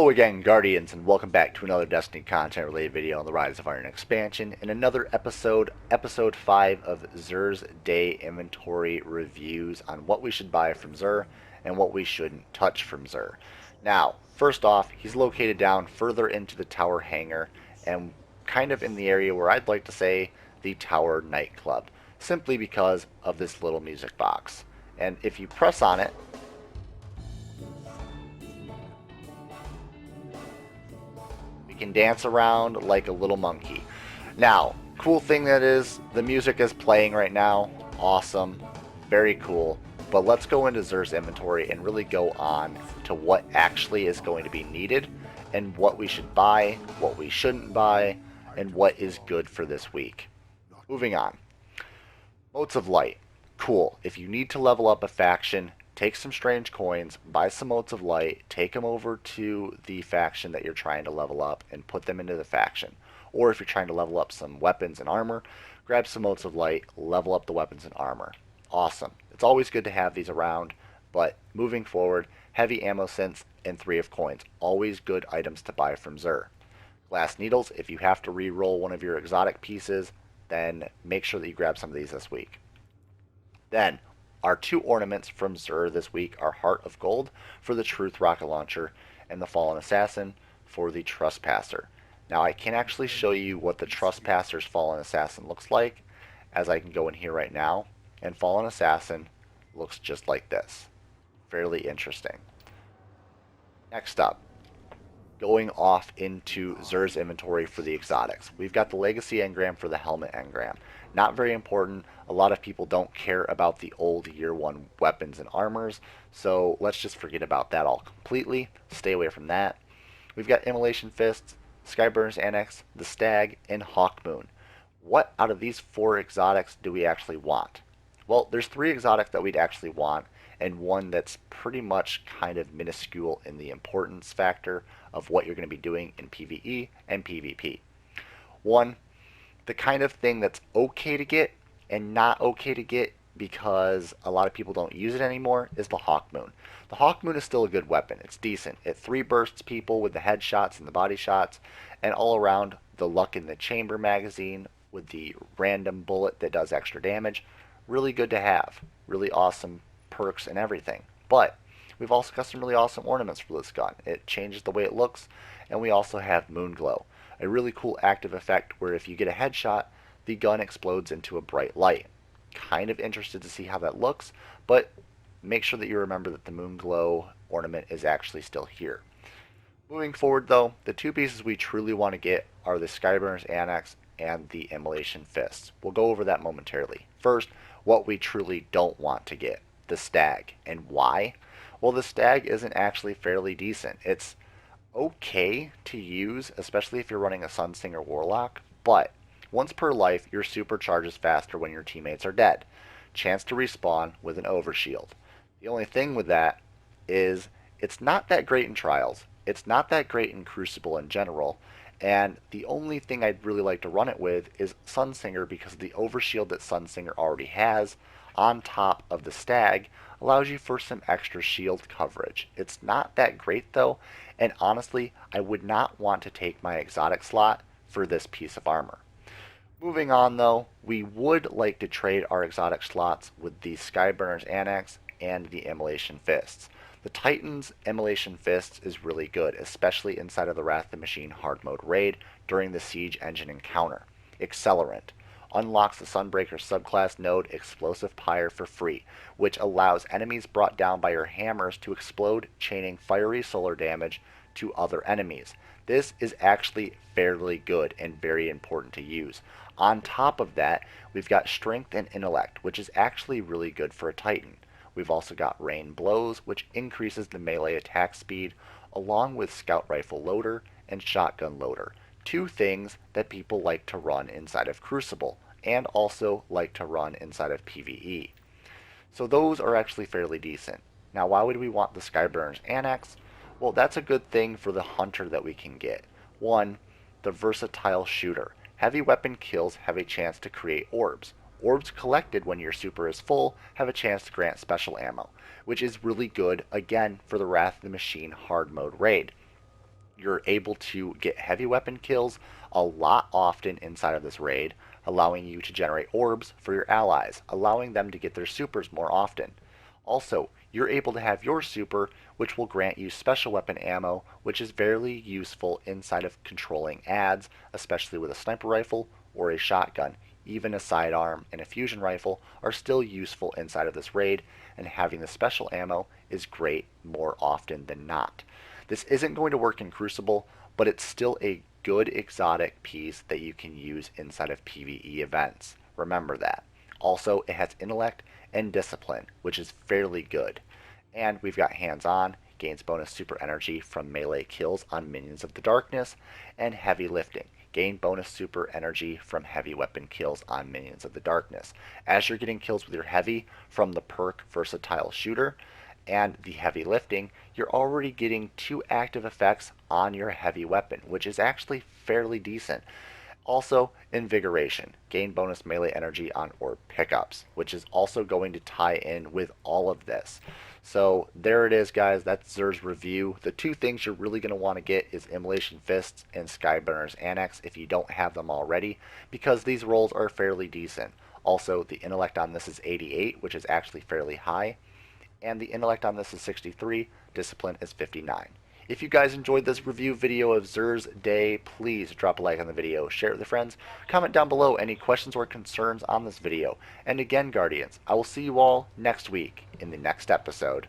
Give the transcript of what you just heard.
Hello again, Guardians, and welcome back to another Destiny content related video on the Rise of Iron expansion and another episode 5 of XUR's Day Inventory Reviews on what we should buy from XUR and what we shouldn't touch from XUR. Now, first off, he's located down further into the tower hangar and kind of in the area where I'd like to say the tower nightclub, simply because of this little music box. And if you press on it, can dance around like a little monkey. Now, cool thing that is, the music is playing right now. Awesome. Very cool. But let's go into XUR's inventory and really go on to what actually is going to be needed and what we should buy, what we shouldn't buy, and what is good for this week. Moving on. Motes of Light. Cool. If you need to level up a faction, take some strange coins, buy some Motes of Light, take them over to the faction that you're trying to level up, and put them into the faction. Or if you're trying to level up some weapons and armor, grab some Motes of Light, level up the weapons and armor. Awesome. It's always good to have these around, but moving forward, heavy ammo synths and 3 of coins. Always good items to buy from XUR. Glass needles, if you have to re-roll one of your exotic pieces, then make sure that you grab some of these this week. Then, our 2 ornaments from XUR this week are Heart of Gold for the Truth Rocket Launcher and the Fallen Assassin for the Trespasser. Now I can actually show you what the Trespasser's Fallen Assassin looks like, as I can go in here right now, and Fallen Assassin looks just like this. Fairly interesting. Next up, going off into XUR's inventory for the exotics. We've got the Legacy Engram for the Helmet Engram. Not very important. A lot of people don't care about the old Year 1 weapons and armors, so let's just forget about that all completely. Stay away from that. We've got Immolation Fists, SKYBURNERS ANNEX, the STAG, and Hawkmoon. What out of these 4 exotics do we actually want? Well, there's 3 exotics that we'd actually want, and one that's pretty much kind of minuscule in the importance factor of what you're going to be doing in PvE and PvP. One, the kind of thing that's okay to get and not okay to get because a lot of people don't use it anymore is the Hawkmoon. The Hawkmoon is still a good weapon. It's decent. It 3 bursts people with the headshots and the body shots, and all around the Luck in the Chamber magazine with the random bullet that does extra damage. Really good to have. Really awesome perks and everything. But we've also got some really awesome ornaments for this gun. It changes the way it looks, and we also have Moon Glow, a really cool active effect where if you get a headshot, the gun explodes into a bright light. Kind of interested to see how that looks, but make sure that you remember that the Moon Glow ornament is actually still here. Moving forward though, the 2 pieces we truly want to get are the SKYBURNERS ANNEX and the Immolation Fists. We'll go over that momentarily. First, what we truly don't want to get, the STAG. And why? Well, the STAG isn't actually fairly decent. It's okay to use, especially if you're running a Sunsinger Warlock, but once per life, your super charges faster when your teammates are dead. Chance to respawn with an overshield. The only thing with that is it's not that great in Trials. It's not that great in Crucible in general. And the only thing I'd really like to run it with is Sunsinger, because of the overshield that Sunsinger already has on top of the STAG allows you for some extra shield coverage. It's not that great though, and honestly, I would not want to take my exotic slot for this piece of armor. Moving on though, we would like to trade our exotic slots with the SKYBURNERS ANNEX and the Immolation Fists. The Titan's Immolation Fists is really good, especially inside of the Wrath of the Machine hard mode raid during the Siege Engine encounter. Accelerant unlocks the Sunbreaker subclass node Explosive Pyre for free, which allows enemies brought down by your hammers to explode, chaining fiery solar damage to other enemies. This is actually fairly good and very important to use. On top of that, we've got Strength and Intellect, which is actually really good for a Titan. We've also got Rain Blows, which increases the melee attack speed, along with Scout Rifle Loader and Shotgun Loader. 2 things that people like to run inside of Crucible, and also like to run inside of PvE. So those are actually fairly decent. Now why would we want the SKYBURNERS ANNEX? Well, that's a good thing for the Hunter that we can get. 1, the Versatile Shooter. Heavy weapon kills have a chance to create orbs. Orbs collected when your super is full have a chance to grant special ammo, which is really good, again, for the Wrath of the Machine hard mode raid. You're able to get heavy weapon kills a lot often inside of this raid, allowing you to generate orbs for your allies, allowing them to get their supers more often. Also, you're able to have your super, which will grant you special weapon ammo, which is very useful inside of controlling adds, especially with a sniper rifle or a shotgun. Even a sidearm and a fusion rifle are still useful inside of this raid, and having the special ammo is great more often than not. This isn't going to work in Crucible, but it's still a good exotic piece that you can use inside of PvE events. Remember that. Also, it has intellect and discipline, which is fairly good. And we've got hands-on, gains bonus super energy from melee kills on minions of the darkness, and heavy lifting, gain bonus super energy from heavy weapon kills on minions of the darkness. As you're getting kills with your heavy from the perk Versatile Shooter and the heavy lifting, you're already getting 2 active effects on your heavy weapon, which is actually fairly decent. Also, Invigoration, gain bonus melee energy on orb pickups, which is also going to tie in with all of this. So there it is, guys. That's XUR's review. The 2 things you're really going to want to get is Immolation Fists and Skyburners Annex if you don't have them already, because these rolls are fairly decent. Also, the intellect on this is 88, which is actually fairly high, and the intellect on this is 63, discipline is 59. If you guys enjoyed this review video of XUR's Day, please drop a like on the video, share it with your friends, comment down below any questions or concerns on this video. And again, Guardians, I will see you all next week in the next episode.